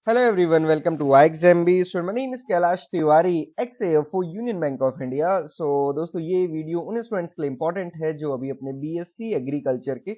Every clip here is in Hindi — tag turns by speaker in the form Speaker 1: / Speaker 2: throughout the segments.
Speaker 1: Hello everyone, welcome to iXMB. So my name is Kailash Tiwari, ex-AFO Union Bank of India. So दोस्तों ये वीडियो उन स्टूडेंट्स के लिए इम्पोर्टेंट है जो अभी अपने बीएससी एग्रीकल्चर के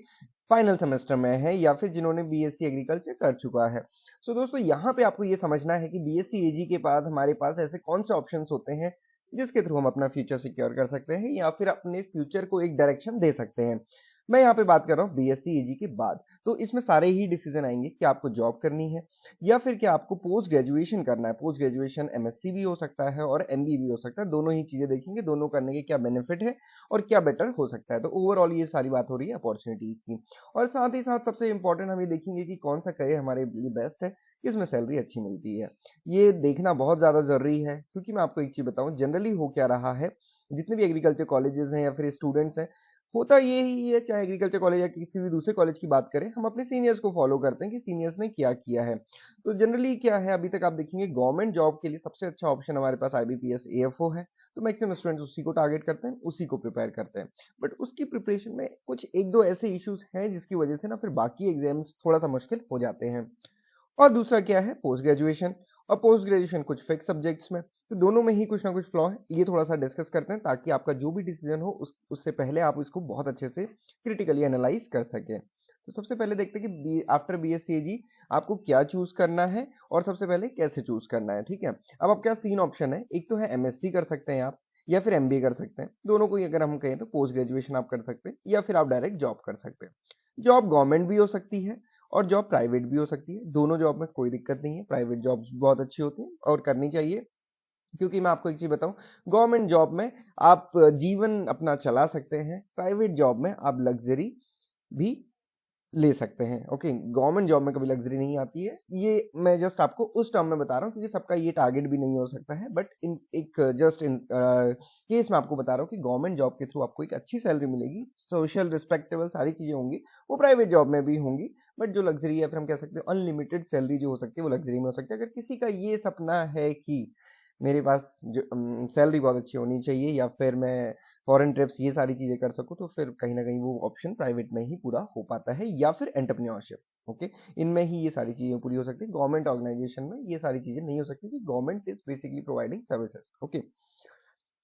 Speaker 1: फाइनल सेमेस्टर में है या फिर जिन्होंने बीएससी एग्रीकल्चर कर चुका है। सो दोस्तों यहाँ पे आपको ये समझना है कि बीएससी एजी के बाद हमारे पास ऐसे कौन से ऑप्शंस होते हैं जिसके थ्रू हम अपना फ्यूचर सिक्योर कर सकते हैं या फिर अपने फ्यूचर को एक डायरेक्शन दे सकते हैं। मैं यहाँ पे बात कर रहा हूँ बीएससी एजी के बाद। तो इसमें सारे ही डिसीजन आएंगे कि आपको जॉब करनी है या फिर क्या आपको पोस्ट ग्रेजुएशन करना है। पोस्ट ग्रेजुएशन एमएससी भी हो सकता है और एमबी भी हो सकता है। दोनों ही चीजें देखेंगे, दोनों करने के क्या बेनिफिट है और क्या बेटर हो सकता है। तो ओवरऑल ये सारी बात हो रही है अपॉर्चुनिटीज की, और साथ ही साथ सबसे इंपॉर्टेंट हम ये देखेंगे कि कौन सा करियर हमारे लिए बेस्ट है, किसमें सैलरी अच्छी मिलती है। ये देखना बहुत ज्यादा जरूरी है, क्योंकि मैं आपको एक चीज बताऊं, जनरली हो क्या रहा है, जितने भी एग्रीकल्चर कॉलेजेस हैं या फिर स्टूडेंट्स हैं, होता ये ही है, चाहे एग्रीकल्चर कॉलेज या किसी भी दूसरे कॉलेज की बात करें, हम अपने सीनियर्स को फॉलो करते हैं कि सीनियर्स ने क्या किया है। तो जनरली क्या है, अभी तक आप देखेंगे गवर्नमेंट जॉब के लिए सबसे अच्छा ऑप्शन हमारे पास आईबीपीएस एएफओ है। तो मैक्सिमम स्टूडेंट्स उसी को टारगेट करते हैं, उसी को प्रिपेयर करते हैं। बट उसकी प्रिपरेशन में कुछ एक दो ऐसे इश्यूज हैं जिसकी वजह से ना फिर बाकी एग्जाम्स थोड़ा सा मुश्किल हो जाते हैं। और दूसरा क्या है, पोस्ट ग्रेजुएशन। और पोस्ट ग्रेजुएशन कुछ फिक्स सब्जेक्ट्स में, तो दोनों में ही कुछ ना कुछ फ्लॉ है। ये थोड़ा सा डिस्कस करते हैं ताकि आपका जो भी डिसीजन हो उससे पहले आप इसको बहुत अच्छे से क्रिटिकली एनालाइज कर सकें। तो सबसे पहले देखते हैं कि आफ्टर बीएससीजी आपको क्या चूज करना है और सबसे पहले कैसे चूज करना है। ठीक है, अब आपके पास तीन ऑप्शन है। एक तो है एमएससी कर सकते हैं आप, या फिर एमबीए कर सकते हैं। दोनों को ही अगर हम कहें तो पोस्ट ग्रेजुएशन आप कर सकते हैं, या फिर आप डायरेक्ट जॉब कर सकते हैं। जॉब गवर्नमेंट भी हो सकती है और जॉब प्राइवेट भी हो सकती है। दोनों जॉब में कोई दिक्कत नहीं है, प्राइवेट जॉब्स बहुत अच्छी होती हैं और करनी चाहिए। क्योंकि मैं आपको एक चीज बताऊं, गवर्नमेंट जॉब में आप जीवन अपना चला सकते हैं, प्राइवेट जॉब में आप लग्जरी भी ले सकते हैं। ओके, गवर्नमेंट जॉब में कभी लग्जरी नहीं आती है। ये मैं जस्ट आपको उस टर्म में बता रहा हूँ क्योंकि सबका ये टारगेट भी नहीं हो सकता है, बट इन एक जस्ट इन केस में आपको बता रहा हूँ कि गवर्नमेंट जॉब के थ्रू आपको एक अच्छी सैलरी मिलेगी, सोशल रिस्पेक्टेबल सारी चीजें होंगी, वो प्राइवेट जॉब में भी होंगी। बट जो लग्जरी है, फिर हम कह सकते हैं अनलिमिटेड सैलरी जो हो सकती है, वो लग्जरी में हो सकती है। अगर किसी का ये सपना है कि मेरे पास जो सैलरी बहुत अच्छी होनी चाहिए या फिर मैं फॉरेन ट्रिप्स ये सारी चीजें कर सकूं, तो फिर कहीं ना कहीं वो ऑप्शन प्राइवेट में ही पूरा हो पाता है, या फिर एंटरप्रेन्योरशिप। ओके, इनमें ही ये सारी चीजें पूरी हो सकती है। गवर्नमेंट ऑर्गेनाइजेशन में ये सारी चीजें नहीं हो सकती कि government is basically providing services. Okay,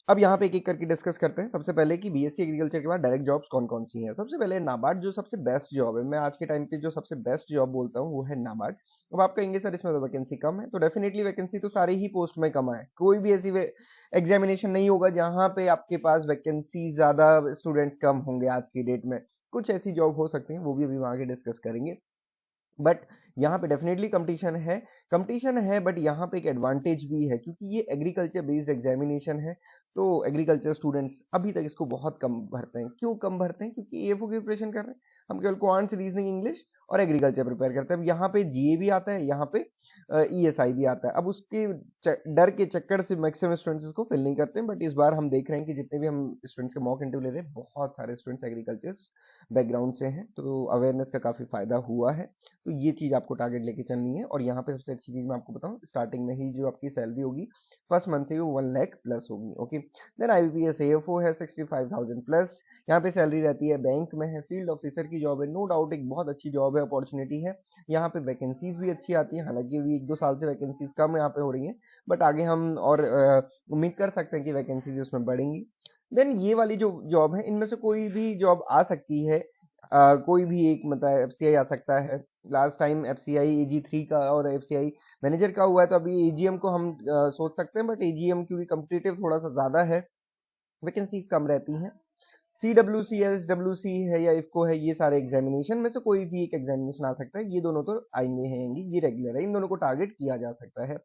Speaker 1: अब यहाँ पे एक एक करके डिस्कस करते हैं। सबसे पहले कि बीएससी एग्रीकल्चर के बाद डायरेक्ट जॉब्स कौन कौन सी हैं। सबसे पहले नाबार्ड जो सबसे बेस्ट जॉब है, मैं आज के टाइम पे जो सबसे बेस्ट जॉब बोलता हूँ वो है नाबार्ड। अब आप कहेंगे सर इसमें तो वैकेंसी कम है, तो डेफिनेटली वैकेंसी तो सारी ही पोस्ट में कम है। कोई भी ऐसी एग्जामिनेशन नहीं होगा जहाँ पे आपके पास वैकेंसी ज्यादा, स्टूडेंट्स कम होंगे आज की डेट में। कुछ ऐसी जॉब हो सकती है, वो भी अभी आगे डिस्कस करेंगे। बट यहाँ पे डेफिनेटली कंपटीशन है, बट यहाँ पे एक एडवांटेज भी है क्योंकि ये एग्रीकल्चर बेस्ड एग्जामिनेशन है। तो एग्रीकल्चर स्टूडेंट्स अभी तक इसको बहुत कम भरते हैं। क्यों कम भरते हैं? क्योंकि एएफओ की प्रिपरेशन कर रहे हैं, हम केवल क्वांट्स, रीजनिंग, इंग्लिश और एग्रीकल्चर प्रिपेयर करते हैं। अब यहाँ पे जीए भी आता है, यहाँ पे ईएसआई भी आता है। अब उसके डर के चक्कर से मैक्सिमम स्टूडेंट्स इसको फिल नहीं करते हैं। बट इस बार हम देख रहे हैं कि जितने भी हम स्टूडेंट्स के मॉक इंटरव्यू ले रहे हैं, बहुत सारे स्टूडेंट्स एग्रीकल्चर बैकग्राउंड से हैं, तो अवेयरनेस का काफी फायदा हुआ है। तो ये चीज आपको टारगेट लेके चलनी है। और यहाँ पे सबसे अच्छी चीज मैं आपको बताऊं, स्टार्टिंग में ही जो आपकी सैलरी होगी फर्स्ट मंथ से ही वो 1 लाख प्लस होगी। ओके, देन आईबीपीएस एएफओ है 65,000 प्लस। यहाँ पे सैलरी रहती है, बैंक में है, फील्ड ऑफिसर की जॉब है, नो डाउट एक बहुत अच्छी जॉब है, अपॉर्चुनिटी है। यहाँ पे वैकेंसीज भी अच्छी आती है, हालांकि अभी 1-2 साल से वैकेंसीज कम यहाँ पे हो रही है, बट आगे हम और उम्मीद कर सकते हैं कि वैकेंसीज उसमें बढ़ेंगी। देन ये वाली जो जॉब है, इनमें से कोई भी जॉब आ सकती है। कोई भी एक, मतलब एफसीआई आ सकता है। लास्ट टाइम एफसीआई एजी 3 का और एफसीआई मैनेजर का हुआ है, तो अभी एजीएम को हम सोच सकते हैं, बट एजीएम क्योंकि कम्पिटिटिव थोड़ा सा ज्यादा है, वैकेंसीज कम रहती हैं। सीडब्ल्यूसी है, एसडब्ल्यूसी है या इफको है, ये सारे एग्जामिनेशन में से कोई भी एक एग्जामिनेशन आ सकता है। ये दोनों तो आएंगे हैं, ये रेगुलर है, इन दोनों को टारगेट किया जा सकता है।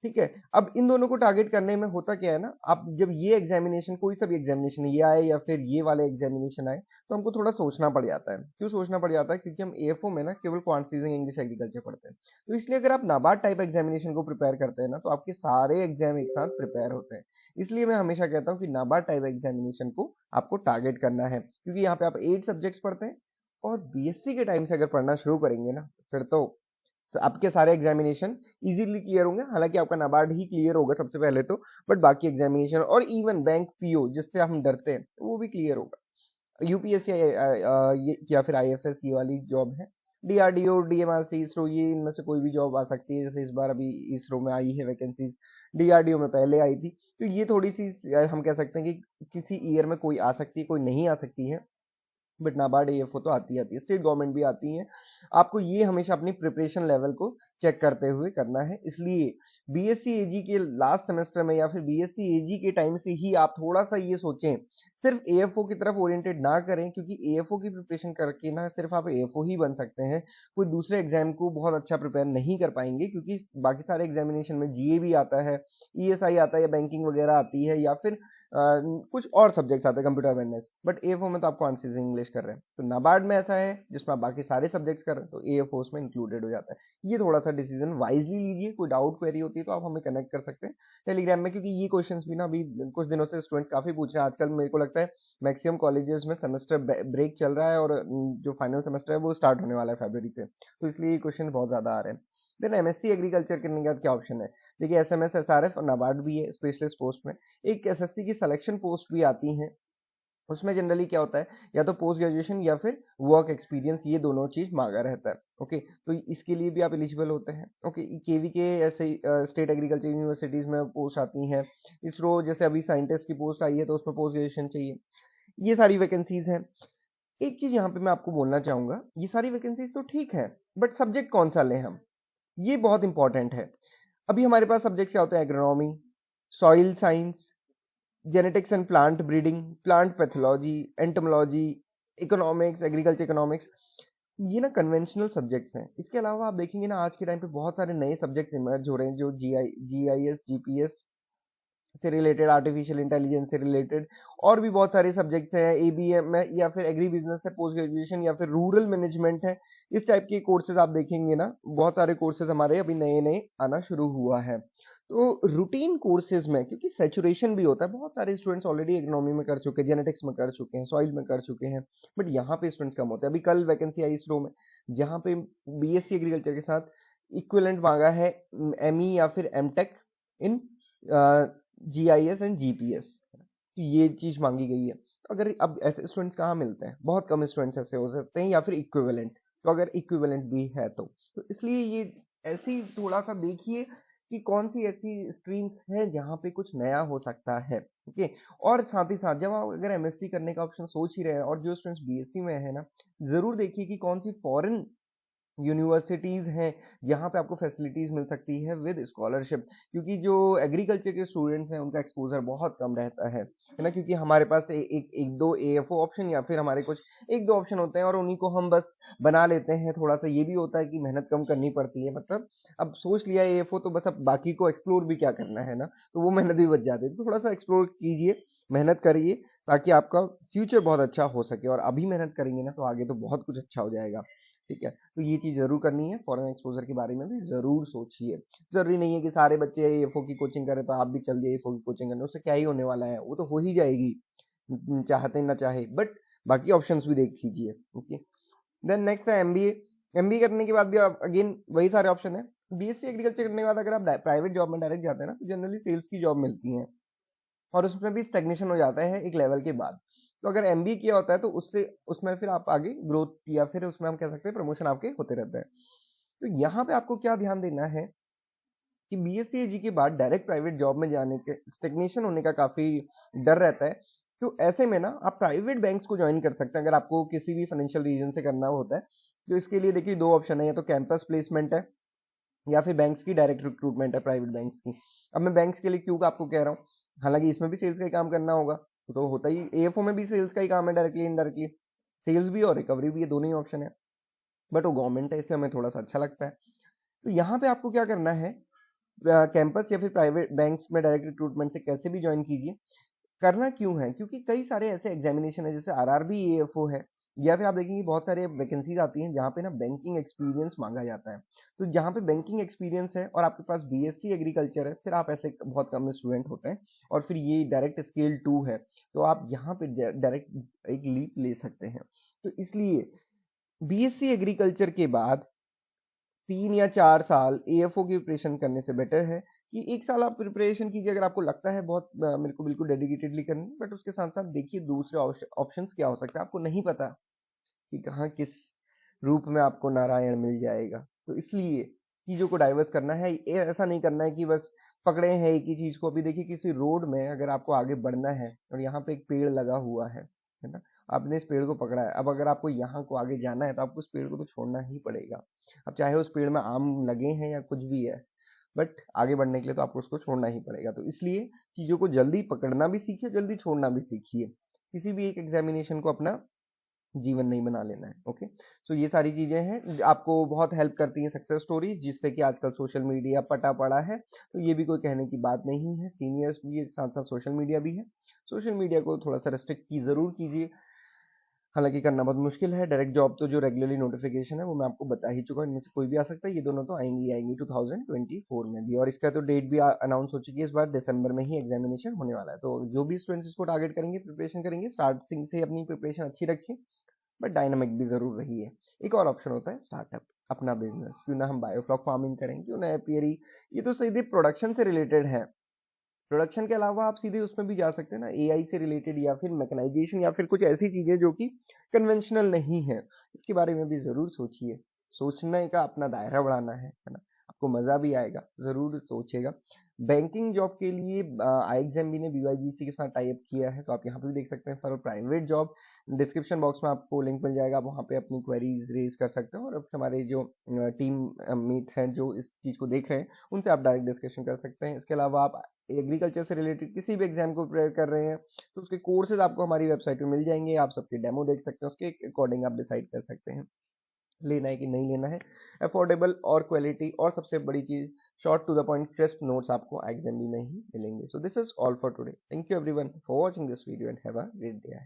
Speaker 1: ठीक है, अब इन दोनों को टारगेट करने में होता क्या है ना, आप जब ये एग्जामिनेशन, कोई सा भी एग्जामिनेशन ये आए या फिर ये वाले एग्जामिनेशन आए, तो हमको थोड़ा सोचना पड़ जाता है। क्यों सोचना पड़ जाता है? क्योंकि हम एएफओ में ना केवल क्वांटिटेटिव इंग्लिश एग्रीकल्चर पढ़ते हैं। तो इसलिए अगर आप नाबार्ड टाइप एग्जामिनेशन को प्रिपेयर करते हैं ना, तो आपके सारे एग्जाम एक साथ प्रिपेयर होते हैं। इसलिए मैं हमेशा कहता हूँ कि नाबार्ड टाइप एग्जामिनेशन को आपको टारगेट करना है, क्योंकि यहाँ पे आप 8 सब्जेक्ट्स पढ़ते हैं। और बीएससी के टाइम से अगर पढ़ना शुरू करेंगे ना, फिर तो आपके सारे एग्जामिनेशन इजीली क्लियर होंगे। हालांकि आपका नाबार्ड ही क्लियर होगा सबसे पहले तो, बट बाकी एग्जामिनेशन और इवन बैंक पीओ जिससे हम डरते हैं वो भी क्लियर होगा। यूपीएससी या फिर आईएफएस ये वाली जॉब है, डीआरडीओ, डीएमआरसी, इसरो, ये इनमें से कोई भी जॉब आ सकती है। जैसे इस बार अभी इसरो में आई है वैकेंसीज, डीआरडीओ में पहले आई थी, तो ये थोड़ी सी हम कह सकते हैं कि किसी ईयर में कोई आ सकती है, कोई नहीं आ सकती है, बट नाबार्ड एएफओ तो आती है, स्टेट गवर्नमेंट भी आती है। आपको ये हमेशा अपनी प्रिपरेशन लेवल को चेक करते हुए करना है। इसलिए बीएससी एजी के लास्ट सेमेस्टर में या फिर बीएससी एजी के टाइम से ही आप थोड़ा सा ये सोचें, सिर्फ एएफओ की तरफ ओरिएंटेड ना करें, क्योंकि एएफओ की प्रिपरेशन करके ना सिर्फ आप एएफओ ही बन सकते हैं, कोई दूसरे एग्जाम को बहुत अच्छा प्रिपेयर नहीं कर पाएंगे, क्योंकि बाकी सारे एग्जामिनेशन में जीए भी आता है, ईएसआई आता है, या बैंकिंग वगैरह आती है, या फिर कुछ और सब्जेक्ट्स आते हैं, कंप्यूटर अवेयरनेस, बट एएफओ में तो आपको आंसर इंग्लिश कर रहे हैं। तो नाबार्ड में ऐसा है जिसमें आप बाकी सारे सब्जेक्ट्स कर रहे हैं, तो एएफओ में इंक्लूडेड हो जाता है। ये थोड़ा सा डिसीजन वाइजली लीजिए। कोई डाउट क्वेरी होती है तो आप हमें कनेक्ट कर सकते हैं टेलीग्राम में, क्योंकि ये क्वेश्चंस भी ना अभी कुछ दिनों से स्टूडेंट्स काफी पूछ रहे हैं। आजकल मेरे को लगता है मैक्सिमम कॉलेजेस में सेमेस्टर ब्रेक चल रहा है, और जो फाइनल सेमेस्टर है वो स्टार्ट होने वाला है फरवरी से, तो इसलिए ये क्वेश्चन बहुत ज्यादा आ रहे हैं। देन एमएससी एग्रीकल्चर करने के बाद क्या ऑप्शन है? देखिए, एसएमएस, एसआरएफ और नाबार्ड भी है स्पेशलिस्ट पोस्ट में। एक एसएससी की सिलेक्शन पोस्ट भी आती है, उसमें जनरली क्या होता है, या तो पोस्ट ग्रेजुएशन या फिर वर्क एक्सपीरियंस, ये दोनों चीज मांगा रहता है। ओके, तो इसके लिए भी आप एलिजिबल होते हैं। ओके, केवी के ऐसे स्टेट एग्रीकल्चर यूनिवर्सिटीज में पोस्ट आती हैं। इसरो जैसे अभी साइंटिस्ट की पोस्ट आई है तो उसमें पोस्ट ग्रेजुएशन चाहिए। ये सारी वैकेंसीज हैं। एक चीज यहाँ पे मैं आपको बोलना चाहूंगा, ये सारी वैकेंसीज तो ठीक है, बट सब्जेक्ट कौन सा लें हम, ये बहुत इंपॉर्टेंट है। अभी हमारे पास सब्जेक्ट क्या होते हैं? Agronomy, soil science, genetics and plant breeding, plant pathology, entomology, economics, agriculture economics, ये ना कन्वेंशनल सब्जेक्ट्स हैं। इसके अलावा आप देखेंगे ना आज के टाइम पे बहुत सारे नए सब्जेक्ट्स इमर्ज हो रहे हैं, जो जीआईएस, जीपीएस से रिलेटेड, आर्टिफिशियल इंटेलिजेंस से रिलेटेड, और भी बहुत सारे सब्जेक्ट्स हैं, एबीएम है, या फिर एग्री बिजनेस है पोस्ट ग्रेजुएशन, या फिर रूरल मैनेजमेंट है। इस टाइप के कोर्सेज आप देखेंगे ना, बहुत सारे कोर्सेज हमारे अभी नए नए आना शुरू हुआ है। तो रूटीन कोर्सेज में क्योंकि सैचुरेशन भी होता है, बहुत सारे स्टूडेंट्स ऑलरेडी इकोनॉमी में कर चुके हैं, जेनेटिक्स में कर चुके हैं, सॉइल में कर चुके हैं, बट यहाँ पे स्टूडेंट्स कम होते हैं। अभी कल वैकेंसी आई इसरो में, जहाँ पे बीएससी एग्रीकल्चर के साथ इक्विवेलेंट मांगा है एमई या फिर MTech in GIS and GPS, ये चीज मांगी गई है। तो अगर अब ऐसे स्टूडेंट्स कहाँ मिलते हैं? बहुत कम स्टूडेंट्स ऐसे हो सकते हैं, या फिर इक्विवेलेंट, तो अगर इक्विवेलेंट भी है तो इसलिए ये ऐसे ही थोड़ा सा देखिए कि कौन सी ऐसी स्ट्रीम्स है जहाँ पे कुछ नया हो सकता है। ओके, और साथ ही साथ जब आप अगर एमएससी करने का ऑप्शन सोच ही रहे हैं, और जो स्टूडेंट्स बीएससी में है ना, जरूर देखिए कि कौन सी फॉरेन यूनिवर्सिटीज हैं जहां पे आपको फैसिलिटीज मिल सकती है विद स्कॉलरशिप, क्योंकि जो एग्रीकल्चर के स्टूडेंट्स हैं उनका एक्सपोजर बहुत कम रहता है ना, क्योंकि हमारे पास एक दो एएफओ ऑप्शन या फिर हमारे कुछ एक दो ऑप्शन होते हैं, और उन्हीं को हम बस बना लेते हैं। थोड़ा सा ये भी होता है कि मेहनत कम करनी पड़ती है, मतलब अब सोच लिया एएफओ तो बस अब बाकी को एक्सप्लोर भी क्या करना है ना, तो वो मेहनत भी बच जाती है। तो थोड़ा सा एक्सप्लोर कीजिए, मेहनत करिए, ताकि आपका फ्यूचर बहुत अच्छा हो सके, और अभी मेहनत करेंगे ना तो आगे तो बहुत कुछ अच्छा हो जाएगा। ठीक है, तो ये चीज जरूर करनी है। फॉरेन एक्सपोजर के बारे में भी जरूर सोचिए। जरूरी नहीं है कि सारे बच्चे एएफओ की कोचिंग करें तो आप भी चल दिए एएफओ की कोचिंग करने, उससे क्या ही होने वाला है, वो तो हो ही जाएगी चाहते ना चाहे, बट बाकी ऑप्शंस भी देख लीजिए। ओके, देन नेक्स्ट है एमबीए। एमबीए करने के बाद भी आप अगेन वही सारे ऑप्शन है। बीएससी एग्रीकल्चर करने के बाद अगर आप प्राइवेट जॉब में डायरेक्ट जाते हैं ना, तो जनरली सेल्स की जॉब मिलती है, और उसमें भी स्टेग्नेशन हो जाता है एक लेवल के बाद। तो अगर एमबीए किया होता है तो उससे उसमें फिर आप आगे ग्रोथ, या फिर उसमें हम कह सकते हैं प्रमोशन आपके होते रहते हैं। तो यहाँ पे आपको क्या ध्यान देना है कि बीएससी एजी के बाद डायरेक्ट प्राइवेट जॉब में जाने के स्टेग्नेशन होने का काफी डर रहता है। तो ऐसे में ना आप प्राइवेट बैंक्स को ज्वाइन कर सकते हैं, अगर आपको किसी भी फाइनेंशियल रीजन से करना होता है। तो इसके लिए देखिए दो ऑप्शन है, या तो कैंपस प्लेसमेंट है, या फिर बैंक्स की डायरेक्ट रिक्रूटमेंट है, प्राइवेट बैंक्स की। अब मैं बैंक्स के लिए क्यों आपको कह रहा हूँ, हालांकि इसमें भी सेल्स का ही काम करना होगा, तो होता ही एएफओ में भी सेल्स का ही काम है, डायरेक्टली इनडायरेक्टली सेल्स भी और रिकवरी भी, ये दोनों ही ऑप्शन है, बट वो गवर्नमेंट है इसलिए हमें थोड़ा सा अच्छा लगता है। तो यहाँ पे आपको क्या करना है, कैंपस या फिर प्राइवेट बैंक्स में डायरेक्ट रिक्रूटमेंट से कैसे भी ज्वाइन कीजिए। करना क्यों है, क्योंकि कई सारे ऐसे एग्जामिनेशन है, जैसे आरआरबी एएफओ है, या फिर आप देखेंगे बहुत सारे वैकेंसीज आती हैं जहाँ पे ना बैंकिंग एक्सपीरियंस मांगा जाता है। तो जहाँ पे बैंकिंग एक्सपीरियंस है और आपके पास बीएससी एग्रीकल्चर है, फिर आप ऐसे बहुत कम स्टूडेंट होते हैं, और फिर ये डायरेक्ट स्केल 2 है, तो आप यहाँ पे डायरेक्ट एक लीप ले सकते हैं। तो इसलिए बीएससी एग्रीकल्चर के बाद 3 या 4 साल एएफओ की प्रिपरेशन करने से बेटर है कि 1 साल आप प्रिपरेशन कीजिए, अगर आपको लगता है बहुत मेरे को बिल्कुल डेडिकेटेडली करनी, बट उसके साथ साथ देखिए दूसरे ऑप्शंस क्या हो सकता है। आपको नहीं पता कि कहाँ किस रूप में आपको नारायण मिल जाएगा। तो इसलिए चीज़ों को डाइवर्स करना है, ये ऐसा नहीं करना है कि बस पकड़े हैं एक ही चीज़ को। अभी देखिए किसी रोड में अगर आपको आगे बढ़ना है और यहाँ पे एक पेड़ लगा हुआ है ना? आपने इस पेड़ को पकड़ा है, अब अगर आपको यहाँ को आगे जाना है तो आपको उस पेड़ को तो छोड़ना ही पड़ेगा। अब चाहे उस पेड़ में आम लगे हैं या कुछ भी है, बट आगे बढ़ने के लिए तो आपको उसको छोड़ना ही पड़ेगा। तो इसलिए चीज़ों को जल्दी पकड़ना भी सीखिए, जल्दी छोड़ना भी सीखिए। किसी भी एक एग्जामिनेशन को अपना जीवन नहीं बना लेना है। ओके, सो ये सारी चीजें हैं आपको बहुत हेल्प करती हैं सक्सेस स्टोरीज, जिससे कि आजकल सोशल मीडिया पटा पड़ा है। तो ये भी कोई कहने की बात नहीं है, सीनियर्स भी साथ साथ सोशल मीडिया भी है। सोशल मीडिया को थोड़ा सा रेस्ट्रिक्ट की जरूर कीजिए, हालांकि करना बहुत मुश्किल है। डायरेक्ट जॉब तो जो रेगुलरली नोटिफिकेशन है वो मैं आपको बता ही चुका हूँ, इनमें से कोई भी आ सकता है। ये दोनों तो आएंगी 2024 में भी, और इसका तो डेट भी अनाउंस हो चुकी है। इस बार दिसंबर में ही एग्जामिनेशन होने वाला है। तो जो भी स्टूडेंट्स इसको टारगेट करेंगे, प्रिपरेशन करेंगे, स्टार्टिंग से अपनी प्रिपरेशन अच्छी रखिए, बट डायनामिक भी जरूर रही है। एक और ऑप्शन होता है स्टार्टअप, अपना बिजनेस। क्यों ना हम बायोफ्लॉक फार्मिंग करें, क्यों ना एपियरी, ये तो सीधे प्रोडक्शन से रिलेटेड है। प्रोडक्शन के अलावा आप सीधे उसमें भी जा सकते हैं ना, एआई से रिलेटेड या फिर मैकेनाइजेशन या फिर कुछ ऐसी चीजें जो कि कन्वेंशनल नहीं है। इसके बारे में भी जरूर सोचिए। सोचने का अपना दायरा बढ़ाना है ना? आपको मजा भी आएगा, जरूर सोचेगा। बैंकिंग जॉब के लिए आईएक्सएमबी ने बीवाईजीसी के साथ टाई अप किया है, तो आप यहाँ पे भी देख सकते हैं। For private job, description box में आपको लिंक मिल जाएगा, आप वहाँ पे अपनी क्वेरीज रेज कर सकते हो, और हमारे जो टीम मीट हैं जो इस चीज को देख रहे हैं, उनसे आप डायरेक्ट डिस्कशन कर सकते हैं। इसके अलावा आप एग्रीकल्चर से रिलेटेड किसी भी एग्जाम को प्रिपेयर कर रहे हैं तो उसके कोर्सेज आपको हमारी वेबसाइट पे मिल जाएंगे। आप सबके डेमो देख सकते हैं, उसके अकॉर्डिंग आप डिसाइड कर सकते हैं लेना है कि नहीं लेना है। अफोर्डेबल और क्वालिटी, और सबसे बड़ी चीज short to the point crisp notes आपको एग्जाम में ही मिलेंगे। So this is all for today. Thank you everyone for watching this video and have a great day.